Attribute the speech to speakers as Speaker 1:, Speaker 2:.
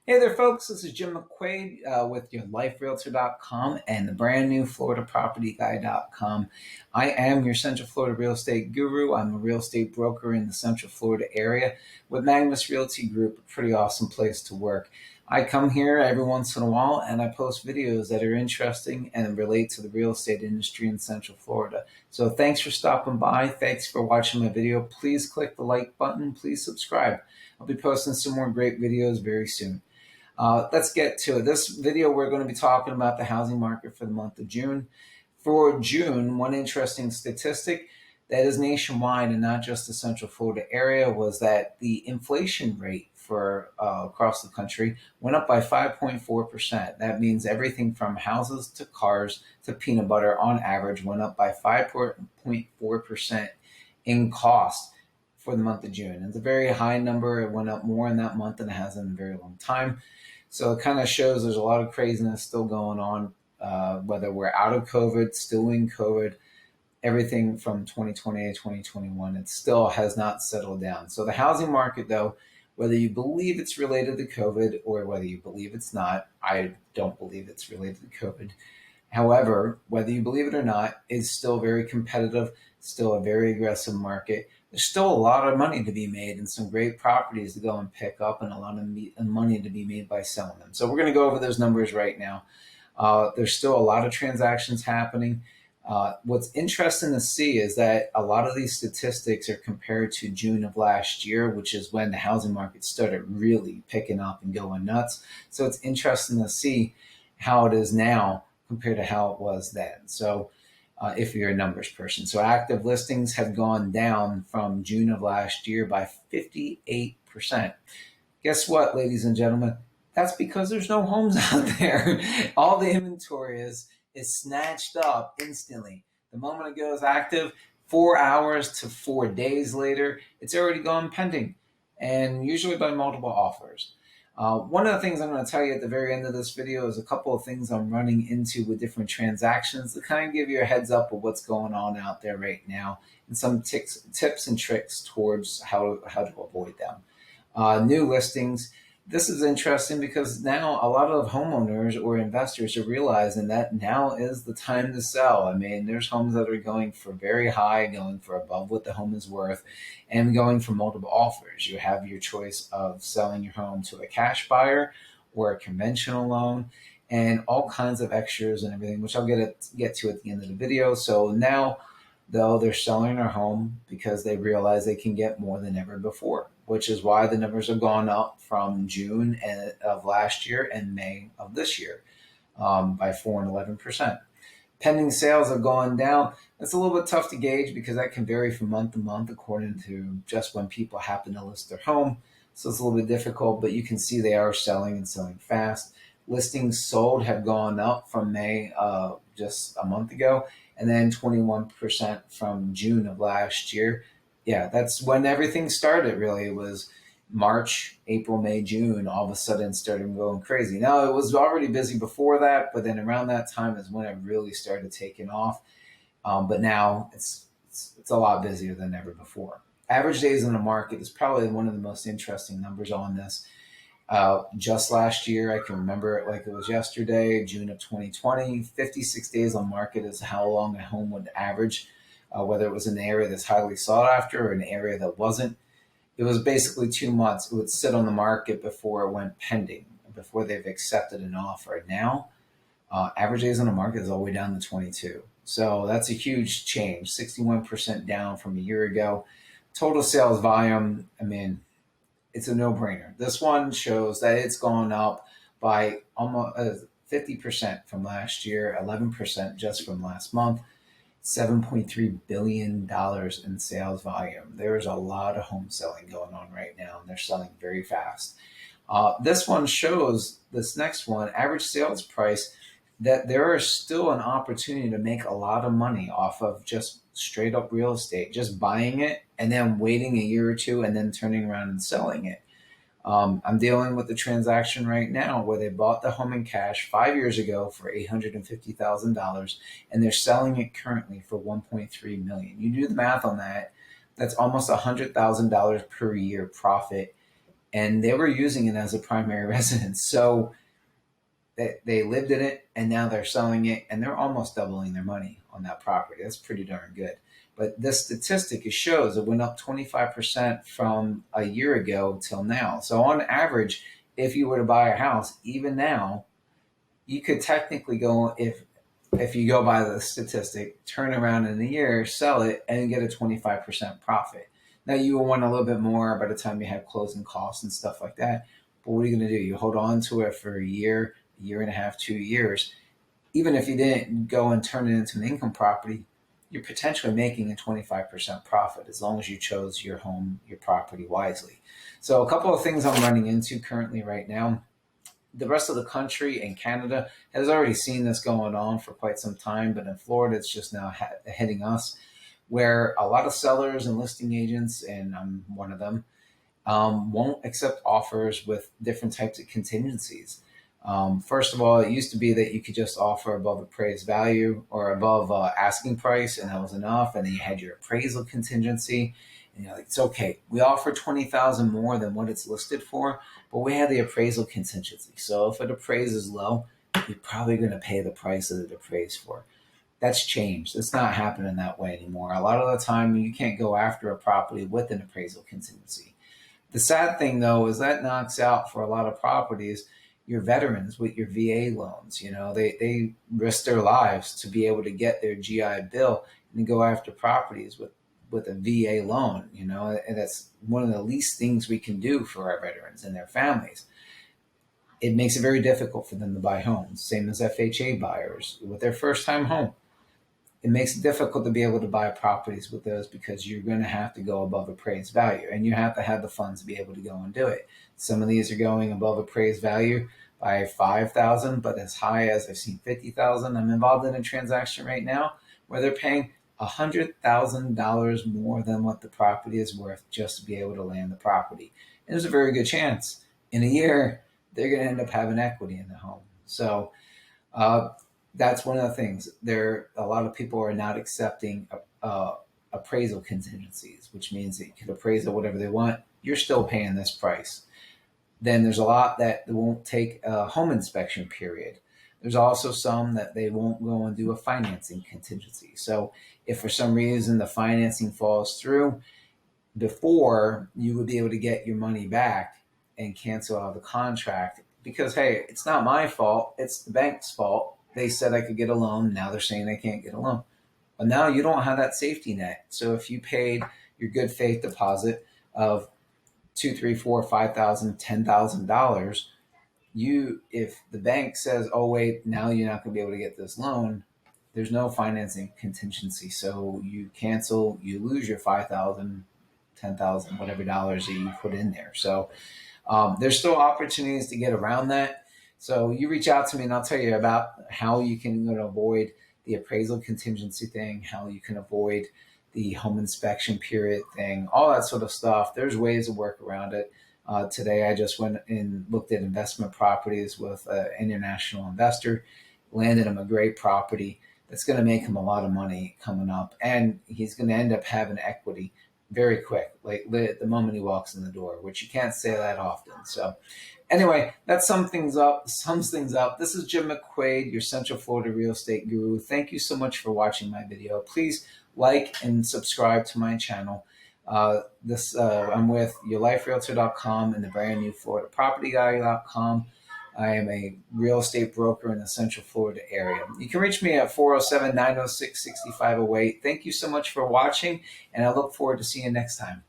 Speaker 1: Hey there, folks. This is Jim McQuaid with your LifeRealtor.com and the brand new FloridaPropertyGuy.com. I am your Central Florida real estate guru. I'm a real estate broker in the Central Florida area with Magnus Realty Group, a pretty awesome place to work. I come here every once in a while and I post videos that are interesting and relate to the real estate industry in Central Florida. So thanks for stopping by. Thanks for watching my video. Please click the like button. Please subscribe. I'll be posting some more great videos very soon. Let's get to it. This video, we're going to be talking about the housing market for the month of June. For June, one interesting statistic that is nationwide and not just the Central Florida area was that the inflation rate for across the country went up by 5.4%. That means everything from houses to cars to peanut butter on average went up by 5.4% in cost for the month of June. It's a very high number. It went up more in that month than it has in a very long time. So it kind of shows there's a lot of craziness still going on, whether we're out of COVID, still in COVID, everything from 2020 to 2021, it still has not settled down. So the housing market, though, whether you believe it's related to COVID or whether you believe it's not, I don't believe it's related to COVID. However, whether you believe it or not, it's still very competitive, still a very aggressive market. There's still a lot of money to be made and some great properties to go and pick up and a lot of money to be made by selling them. So we're going to go over those numbers right now. There's still a lot of transactions happening. What's interesting to see is that a lot of these statistics are compared to June of last year, which is when the housing market started really picking up and going nuts. So it's interesting to see how it is now compared to how it was then. So if you're a numbers person. So active listings have gone down from June of last year by 58%. Guess what, ladies and gentlemen? That's because there's no homes out there. All the inventory is snatched up instantly. The moment it goes active, 4 hours to 4 days later, it's already gone pending, and usually by multiple offers. One of the things I'm going to tell you at the very end of this video is a couple of things I'm running into with different transactions to kind of give you a heads up of what's going on out there right now and some tips and tricks towards how to avoid them. New listings. This is interesting because now a lot of homeowners or investors are realizing that now is the time to sell. I mean, there's homes that are going for very high, going for above what the home is worth, and going for multiple offers. You have your choice of selling your home to a cash buyer or a conventional loan, and all kinds of extras and everything, which I'll get to at the end of the video. So now, though, they're selling their home because they realize they can get more than ever before, which is why the numbers have gone up from June of last year and May of this year by 4 and 11%. Pending sales have gone down. It's a little bit tough to gauge because that can vary from month to month according to just when people happen to list their home. So it's a little bit difficult, but you can see they are selling and selling fast. Listings sold have gone up from May just a month ago, and then 21% from June of last year. Yeah, that's when everything started, really. It was March, April, May, June, all of a sudden started going crazy. Now, it was already busy before that, but then around that time is when it really started taking off. But now it's a lot busier than ever before. Average days in the market is probably one of the most interesting numbers on this. Just last year, I can remember it like it was yesterday, June of 2020, 56 days on market is how long a home would average, whether it was in an area that's highly sought after or an area that wasn't. It was basically 2 months. It would sit on the market before it went pending, before they've accepted an offer. Now, average days on the market is all the way down to 22. So that's a huge change, 61% down from a year ago. Total sales volume, I mean, it's a no-brainer. This one shows that it's gone up by almost 50% from last year, 11% just from last month, $7.3 billion in sales volume. There's a lot of home selling going on right now, and they're selling very fast. This one shows, this next one, average sales price, that there is still an opportunity to make a lot of money off of just straight up real estate, just buying it and then waiting a year or two and then turning around and selling it. I'm dealing with the transaction right now where they bought the home in cash 5 years ago for $850,000 and they're selling it currently for $1.3 million. You do the math on that, that's almost $100,000 per year profit and they were using it as a primary residence. So they lived in it, and now they're selling it, and they're almost doubling their money on that property. That's pretty darn good. But this statistic, it shows it went up 25% from a year ago till now. So on average, if you were to buy a house, even now, you could technically go, if you go by the statistic, turn around in a year, sell it, and get a 25% profit. Now you will want a little bit more by the time you have closing costs and stuff like that. But what are you going to do? You hold on to it for a year and a half, 2 years. Even if you didn't go and turn it into an income property, you're potentially making a 25% profit as long as you chose your home, your property wisely. So a couple of things I'm running into currently right now. The rest of the country and Canada has already seen this going on for quite some time, but in Florida, it's just now hitting us, where a lot of sellers and listing agents, and I'm one of them, won't accept offers with different types of contingencies. First of all, it used to be that you could just offer above appraised value or above asking price, and that was enough. And then you had your appraisal contingency, and you're like, it's okay. We offer 20,000 more than what it's listed for, but we have the appraisal contingency. So if it appraises low, you're probably going to pay the price that it appraised for. That's changed. It's not happening that way anymore. A lot of the time, you can't go after a property with an appraisal contingency. The sad thing, though, is that knocks out for a lot of properties your veterans with your VA loans. They risk their lives to be able to get their GI Bill and go after properties with a VA loan. And that's one of the least things we can do for our veterans and their families. It makes it very difficult for them to buy homes, same as FHA buyers with their first time home. It makes it difficult to be able to buy properties with those because you're going to have to go above appraised value, and you have to have the funds to be able to go and do it. Some of these are going above appraised value by 5,000, but as high as I've seen 50,000. I'm involved in a transaction right now where they're paying $100,000 more than what the property is worth just to be able to land the property. And there's a very good chance in a year they're going to end up having equity in the home. So that's one of the things. A lot of people are not accepting appraisal contingencies, which means that you can appraise it whatever they want. You're still paying this price. Then there's a lot that won't take a home inspection period. There's also some that they won't go and do a financing contingency. So if for some reason the financing falls through, before you would be able to get your money back and cancel out the contract because, hey, it's not my fault. It's the bank's fault. They said I could get a loan. Now they're saying I can't get a loan. But now you don't have that safety net. So if you paid your good faith deposit of $2,000, $3,000, $4,000, $5,000, $10,000, if the bank says, oh wait, now you're not going to be able to get this loan, there's no financing contingency. So you cancel, you lose your $5,000, $10,000, whatever dollars that you put in there. So there's still opportunities to get around that. So you reach out to me and I'll tell you about how you can avoid the appraisal contingency thing, how you can avoid the home inspection period thing, all that sort of stuff. There's ways to work around it. Today, I just went and looked at investment properties with an international investor, landed him a great property that's going to make him a lot of money coming up. And he's going to end up having equity very quick, like the moment he walks in the door, which you can't say that often. So anyway, that sums things up. This is Jim McQuaid, your Central Florida real estate guru. Thank you so much for watching my video. Please like and subscribe to my channel. I'm with yourliferealtor.com and the brand new FloridaPropertyGuy.com. I am a real estate broker in the Central Florida area. You can reach me at 407-906-6508. Thank you so much for watching, and I look forward to seeing you next time.